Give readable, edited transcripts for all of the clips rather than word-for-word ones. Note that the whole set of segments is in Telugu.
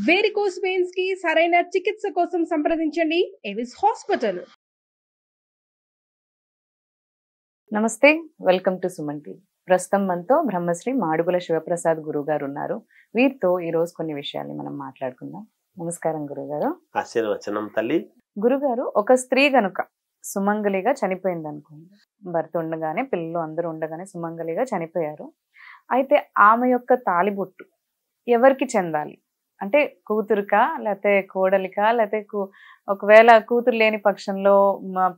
వేరికోస్ వెయిన్స్ కి సరైన చికిత్స కోసం సంప్రదించండి ఎవిస్ హాస్పిటల్. నమస్తే, వెల్కమ్ టు సుమన్ టీవీ. ప్రస్తుతం మనతో బ్రహ్మశ్రీ మాడుగుల శివప్రసాద్ గురువు గారు ఉన్నారు. వీరితో ఈ రోజు కొన్ని విషయాల్ని మనం మాట్లాడుకుందాం. నమస్కారం గురుగారు. ఆశీర్వచనం తల్లి. గురుగారు, ఒక స్త్రీ గనుక సుమంగలిగా చనిపోయింది అనుకోండి, భర్త ఉండగానే పిల్లలు అందరూ ఉండగానే సుమంగలిగా చనిపోయారు. అయితే ఆమె యొక్క తాళిబొట్టు ఎవరికి చెందాలి? అంటే కూతురుకా, లేకపోతే కోడలికా, లేకపోతే ఒకవేళ కూతురు లేని పక్షంలో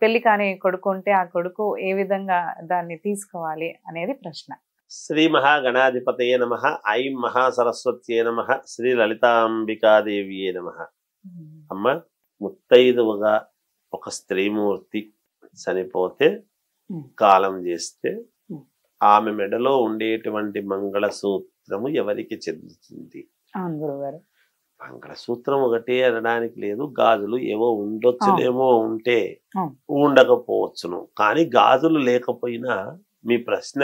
పెళ్లి కాని కొడుకు ఉంటే ఆ కొడుకు ఏ విధంగా దాన్ని తీసుకోవాలి అనేది ప్రశ్న. శ్రీ మహాగణాధిపతయే నమః. ఐం మహాసరస్వత్యే నమః. శ్రీ లలితాంబికాదేవియే నమః. అమ్మ, ముత్తైదువుగా ఒక స్త్రీమూర్తి చనిపోతే కాలం చేస్తే ఆమె మెడలో ఉండేటువంటి మంగళసూత్రము ఎవరికి చెందుతుంది? అవును గురుగారు. మంగళసూత్రం ఒకటే అనడానికి లేదు, గాజులు ఏవో ఉండొచ్చునేమో, ఉంటే ఉండకపోవచ్చును. కానీ గాజులు లేకపోయినా మీ ప్రశ్న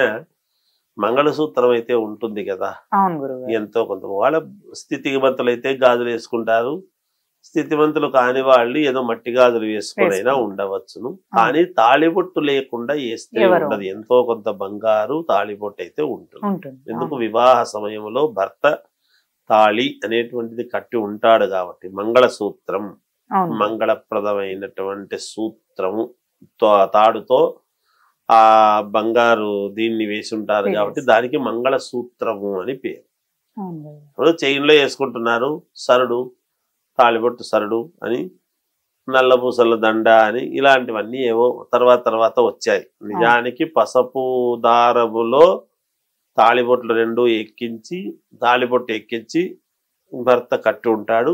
మంగళసూత్రం అయితే ఉంటుంది కదా. ఎంతో కొంత వాళ్ళ స్థితివంతులు అయితే గాజులు వేసుకుంటారు, స్థితివంతులు కాని వాళ్ళు ఏదో మట్టి గాజులు వేసుకునైనా ఉండవచ్చును. కానీ తాళిబొట్టు లేకుండా వేస్తే ఉండదు. ఎంతో కొంత బంగారు తాళిబొట్టు అయితే ఉంటుంది. ఎందుకు? వివాహ సమయంలో భర్త తాళి అనేటువంటిది కట్టి ఉంటాడు కాబట్టి మంగళసూత్రం, మంగళప్రదమైనటువంటి సూత్రము తాడుతో ఆ బంగారు దీన్ని వేసి ఉంటారు కాబట్టి దానికి మంగళసూత్రము అని పేరు. ఇప్పుడు చైన్లో వేసుకుంటున్నారు సరుడు, తాళిబొట్టు సరుడు అని, నల్లపూసల దండ అని, ఇలాంటివన్నీ ఏవో తర్వాత వచ్చాయి. నిజానికి పసుపు దారములో తాళిబొట్లు రెండు ఎక్కించి, తాళిబొట్టు ఎక్కించి భర్త కట్టి ఉంటాడు.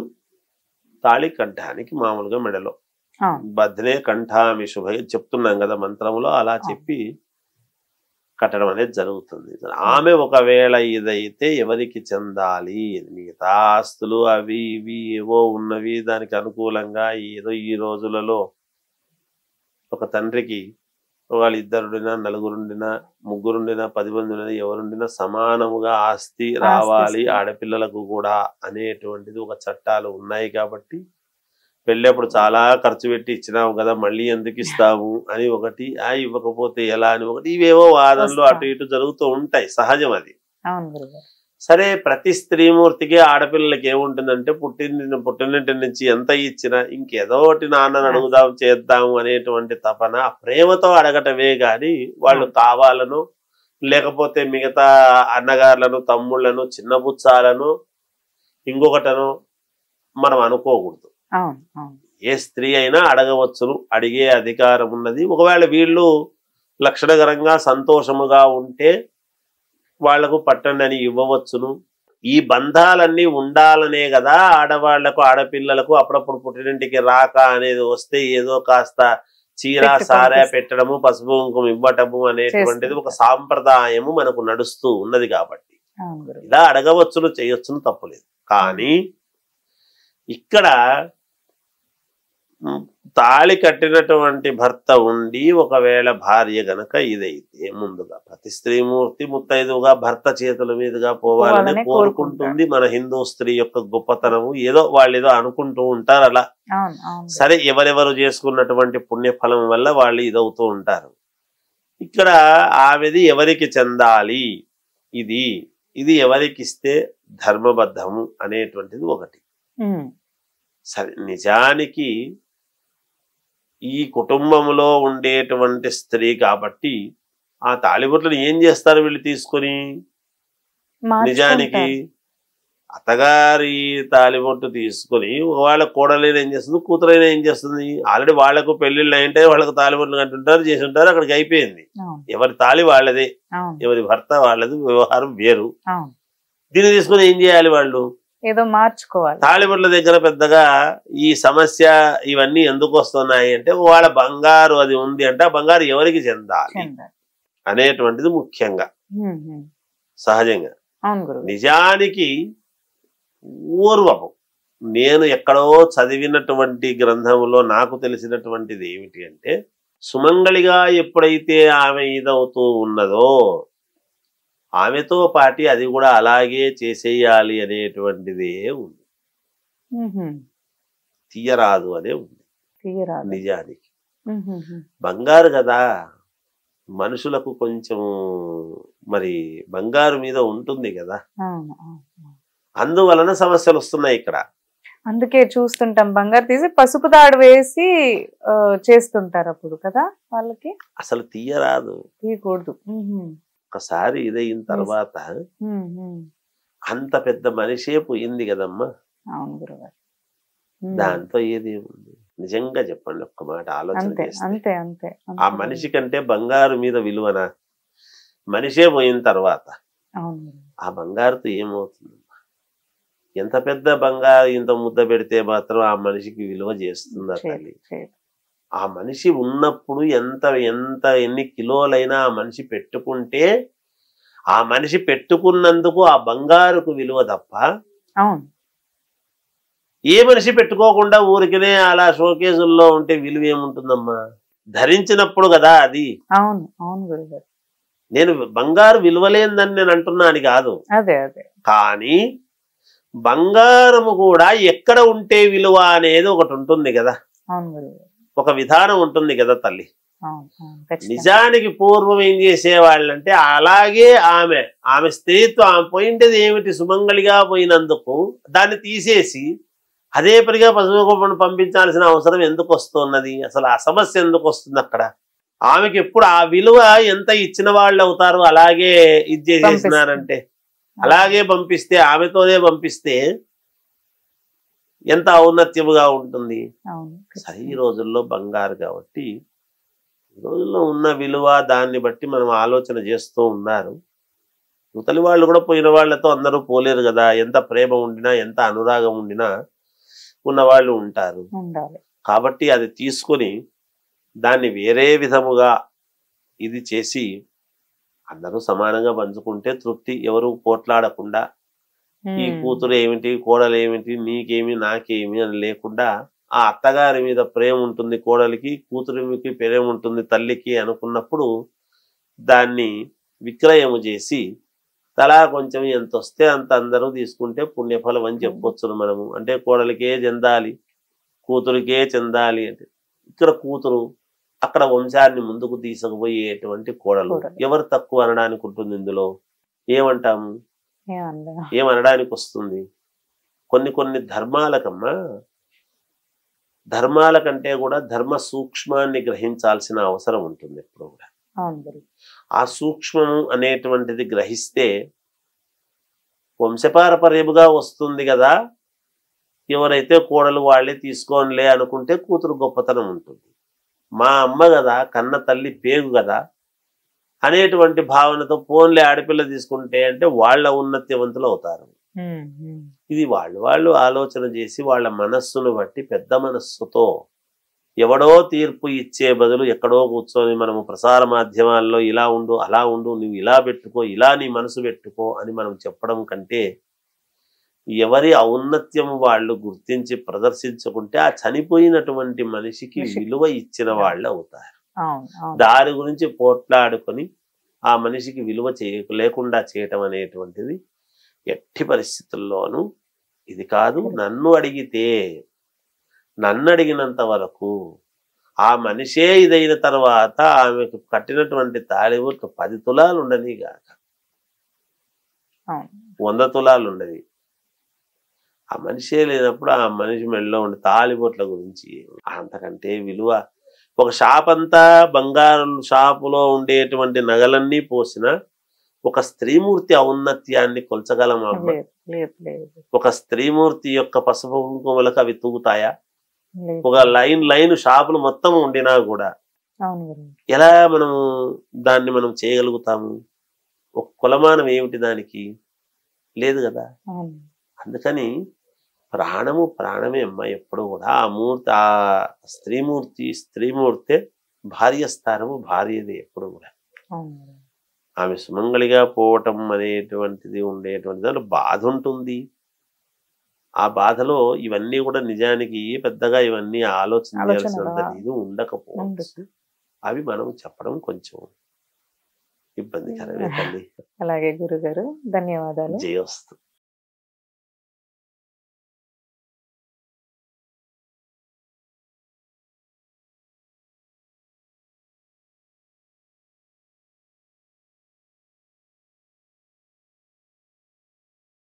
తాళి కంఠానికి మామూలుగా మెడలో బద్నే కంఠామి శుభ చెప్తున్నాం కదా మంత్రములో, అలా చెప్పి కట్టడం అనేది జరుగుతుంది. ఆమె ఒకవేళ ఇదైతే ఎవరికి చెందాలి? మిగతా ఆస్తులు అవి ఇవి ఏవో ఉన్నవి దానికి అనుకూలంగా ఏదో ఈ రోజులలో ఒక తండ్రికి వాళ్ళు ఇద్దరుండినా, నలుగురుండినా, ముగ్గురుండినా, 10 మంది ఉండినా, ఎవరుండినా సమానముగా ఆస్తి రావాలి ఆడపిల్లలకు కూడా అనేటువంటిది ఒక చట్టాలు ఉన్నాయి. కాబట్టి పెళ్ళప్పుడు చాలా ఖర్చు పెట్టి ఇచ్చినావు కదా, మళ్ళీ ఎందుకు ఇస్తాము అని ఒకటి, ఇవ్వకపోతే ఎలా అని ఒకటి, ఇవేవో వాదనలు అటు ఇటు జరుగుతూ ఉంటాయి, సహజం అది. సరే, ప్రతి స్త్రీమూర్తికి ఆడపిల్లలకి ఏముంటుందంటే పుట్టినింటి నుంచి ఎంత ఇచ్చినా ఇంకేదో ఒకటి నాన్నని అడుగుదాం చేద్దాము అనేటువంటి తపన, ప్రేమతో అడగటమే గాని వాళ్ళు కావాలను లేకపోతే మిగతా అన్నగారులను, తమ్ముళ్లను, చిన్నబుచ్చాలను, ఇంకొకటను మనం అనుకోకూడదు. ఏ స్త్రీ అయినా అడగవచ్చును, అడిగే అధికారం ఉన్నది. ఒకవేళ వీళ్ళు లక్షణకరంగా సంతోషముగా ఉంటే వాళ్లకు పట్టండి అని ఇవ్వవచ్చును. ఈ బంధాలన్నీ ఉండాలనే కదా ఆడవాళ్లకు, ఆడపిల్లలకు అప్పుడప్పుడు పుట్టినింటికి రాక అనేది వస్తే ఏదో కాస్త చీర సారా పెట్టడము, పసుపు కుంకుమ ఇవ్వటము అనేటువంటిది ఒక సాంప్రదాయము మనకు నడుస్తూ ఉన్నది. కాబట్టి ఇలా అడగవచ్చును, చేయొచ్చును, తప్పులేదు. కానీ ఇక్కడ తాళి కట్టినటువంటి భర్త ఉండి ఒకవేళ భార్య గనక ఇదైతే ముందుగా ప్రతి స్త్రీమూర్తి ముత్తైదుగా భర్త చేతుల మీదుగా పోవాలని కోరుకుంటుంది. మన హిందూ స్త్రీ యొక్క గొప్పతనము ఏదో వాళ్ళు ఏదో అనుకుంటూ ఉంటారు అలా. సరే, ఎవరెవరు చేసుకున్నటువంటి పుణ్యఫలం వల్ల వాళ్ళు ఇదవుతూ ఉంటారు. ఇక్కడ ఆమెది ఎవరికి చెందాలి, ఇది ఎవరికి ఇస్తే ధర్మబద్ధము అనేటువంటిది ఒకటి. సరే, నిజానికి ఈ కుటుంబంలో ఉండేటువంటి స్త్రీ కాబట్టి ఆ తాళిబొట్లను ఏం చేస్తారు వీళ్ళు తీసుకొని? నిజానికి అత్తగారి తాళిబొట్టు తీసుకొని వాళ్ళ కోడలైనా ఏం చేస్తుంది, కూతురైనా ఏం చేస్తుంది? ఆల్రెడీ వాళ్లకు పెళ్లిళ్ళు అయింటే వాళ్ళకు తాళిబొట్లు కంటుంటారు, చేసి ఉంటారు, అక్కడికి అయిపోయింది. ఎవరి తాళి వాళ్ళదే, ఎవరి భర్త వాళ్ళది, వ్యవహారం వేరు. దీన్ని తీసుకుని ఏం చేయాలి వాళ్ళు? ఏదో మార్చుకోవాలి. తాళిబొట్ల దగ్గర పెద్దగా ఈ సమస్య ఇవన్నీ ఎందుకు వస్తున్నాయి అంటే, వాళ్ళ బంగారు అది ఉంది అంటే ఆ బంగారు ఎవరికి చెందాలి అనేటువంటిది ముఖ్యంగా, సహజంగా. నిజానికి పూర్వము నేను ఎక్కడో చదివినటువంటి గ్రంథములో నాకు తెలిసినటువంటిది ఏమిటి అంటే, సుమంగళిగా ఎప్పుడైతే ఆమె ఇదవుతూ ఉన్నదో ఆమెతో పాటి అది కూడా అలాగే చేసేయాలి అనేటువంటిదే ఉంది. తీయరాదు అనే ఉంది తీయరాదు. నిజానికి. బంగారు కదా, మనుషులకు కొంచెం మరి బంగారు మీద ఉంటుంది కదా, అందువలన సమస్యలు వస్తున్నాయి ఇక్కడ. అందుకే చూస్తుంటాం బంగారు తీసి పసుపు తాడు వేసి చేస్తుంటారు అప్పుడు కదా వాళ్ళకి. అసలు తీయరాదు, తీయకూడదు. ఒకసారి ఇదయిన తర్వాత అంత పెద్ద మనిషే పోయింది కదమ్మా. అవును గురుగారు. దాంతో ఏది ఉంది? నిజంగా చెప్పండి, ఒక్క మాట ఆలోచన చేస్తే. అంతే అంతే. ఆ మనిషి కంటే బంగారు మీద విలువనా? మనిషే పోయిన తర్వాత ఆ బంగారుతో ఏమవుతుంది? ఎంత పెద్ద బంగారు ఇంత ముద్ద పెడితే మాత్రం ఆ మనిషికి విలువ చేస్తుందా తల్లి? ఆ మనిషి ఉన్నప్పుడు ఎన్ని కిలోలైనా ఆ మనిషి పెట్టుకుంటే ఆ మనిషి పెట్టుకున్నందుకు ఆ బంగారుకు విలువ తప్ప ఏ మనిషి పెట్టుకోకుండా ఊరికినే అలా షోకేసుల్లో ఉంటే విలువ ఏముంటుందమ్మా? ధరించినప్పుడు కదా అది. అవును అవును గురుగారు. నేను బంగారు విలువలేందని నేను అంటున్నాను కాదు. అదే అదే. కానీ బంగారము కూడా ఎక్కడ ఉంటే విలువ అనేది ఒకటి ఉంటుంది కదా, ఒక విధానం ఉంటుంది కదా తల్లి. నిజానికి పూర్వం ఏం చేసేవాళ్ళంటే అలాగే ఆమె స్త్రీత్వం ఆమె పోయింటది ఏమిటి? సుమంగళిగా పోయినందుకు దాన్ని తీసేసి అదే పనిగా పశువును పంపించాల్సిన అవసరం ఎందుకు వస్తున్నది? అసలు ఆ సమస్య ఎందుకు వస్తుంది అక్కడ? ఆమెకి ఎప్పుడు ఆ విలువ ఎంత ఇచ్చిన వాళ్ళు అవుతారు అలాగే ఇది చేసేసినారంటే, అలాగే పంపిస్తే ఆమెతోనే పంపిస్తే ఎంత ఔన్నత్యముగా ఉంటుంది. సరే ఈ రోజుల్లో బంగారు కాబట్టి ఈ రోజుల్లో ఉన్న విలువ దాన్ని బట్టి మనం ఆలోచన చేస్తూ ఉన్నారు. యువతలి వాళ్ళు కూడా పోయిన వాళ్ళతో అందరూ పోలేరు కదా. ఎంత ప్రేమ ఉండినా ఎంత అనురాగం ఉండినా ఉన్నవాళ్ళు ఉంటారు. కాబట్టి అది తీసుకొని దాన్ని వేరే విధముగా ఇది చేసి అందరూ సమానంగా పంచుకుంటే తృప్తి. ఎవరు పోట్లాడకుండా ఈ కూతురు ఏమిటి కోడలు ఏమిటి నీకేమి నాకేమి అని లేకుండా ఆ అత్తగారి మీద ప్రేమ ఉంటుంది కోడలికి, కూతురికి ప్రేమ ఉంటుంది తల్లికి అనుకున్నప్పుడు దాన్ని విక్రయము చేసి తలా కొంచెం ఎంత వస్తే అంత అందరూ తీసుకుంటే పుణ్యఫలం అని చెప్పొచ్చును మనము. అంటే కోడలికే చెందాలి కూతురికే చెందాలి అంటే ఇక్కడ కూతురు అక్కడ వంశాన్ని ముందుకు తీసుకుపోయేటువంటి కోడలు. ఎవరు తక్కువ అనడానికి ఉంటుంది ఇందులో? ఏమంటాము? ఏమనడానికి వస్తుంది? కొన్ని ధర్మాలకమ్మా, ధర్మాల కంటే కూడా ధర్మ సూక్ష్మాన్ని గ్రహించాల్సిన అవసరం ఉంటుంది ఎప్పుడు కూడా. ఆ సూక్ష్మము అనేటువంటిది గ్రహిస్తే వంశపారపర్యముగా వస్తుంది కదా. ఎవరైతే కోడలు వాళ్ళే తీసుకోనిలే అనుకుంటే కూతురు గొప్పతనం ఉంటుంది. మా అమ్మ కదా, కన్న తల్లి పేగు కదా అనేటువంటి భావనతో పోన్లే ఆడపిల్ల తీసుకుంటే అంటే వాళ్ళ ఉన్నత్యవంతులు అవుతారు. ఇది వాళ్ళు ఆలోచన చేసి వాళ్ళ మనస్సును బట్టి పెద్ద మనస్సుతో ఎవడో తీర్పు ఇచ్చే బదులు ఎక్కడో కూర్చొని మనము ప్రసార మాధ్యమాల్లో ఇలా ఉండు అలా ఉండు నువ్వు ఇలా పెట్టుకో ఇలా నీ మనసు పెట్టుకో అని మనం చెప్పడం కంటే ఎవరి ఔన్నత్యం వాళ్ళు గుర్తించి ప్రదర్శించుకుంటే ఆ చనిపోయినటువంటి మనిషికి విలువ ఇచ్చిన వాళ్ళు అవుతారు. దాని గురించి పోట్లాడుకొని ఆ మనిషికి విలువ లేకుండా చేయటం అనేటువంటిది ఎట్టి పరిస్థితుల్లోనూ ఇది కాదు. నన్ను అడిగినంత వరకు ఆ మనిషే ఇదైన తర్వాత ఆమెకు కట్టినటువంటి తాళిబొట్టు 10 తులాలు ఉండని గాక 100 తులాలు ఉండని. ఆ మనిషే లేనప్పుడు ఆ మనిషి మెడలో ఉండే తాళిబొట్ల గురించి అంతకంటే విలువ. ఒక షాప్ అంతా బంగారం షాపులో ఉండేటువంటి నగలన్నీ పోసిన ఒక స్త్రీమూర్తి ఔన్నత్యాన్ని కొల్చగలమా? ఒక స్త్రీమూర్తి యొక్క పసుపు కుంకుమలకు అవి తూగుతాయా? ఒక లైన్ షాపులు మొత్తం ఉండినా కూడా ఎలా దాన్ని మనం చేయగలుగుతాము? ఒక కొలమానం ఏమిటి దానికి? లేదు కదా. అందుకని ప్రాణమే అమ్మ ఎప్పుడు కూడా. ఆ స్త్రీమూర్తే భార్య స్థానము భార్యది ఎప్పుడు కూడా. ఆమె సుమంగళిగా పోవటం అనేటువంటిది ఉండేటువంటి బాధ ఉంటుంది. ఆ బాధలో ఇవన్నీ కూడా నిజానికి పెద్దగా ఇవన్నీ ఆలోచించాల్సినంత ఇది ఉండకపోవచ్చు. అవి మనం చెప్పడం కొంచెం ఇబ్బందికరమే తల్లి. అలాగే గురుగారు, ధన్యవాదాలు. జయోస్తు.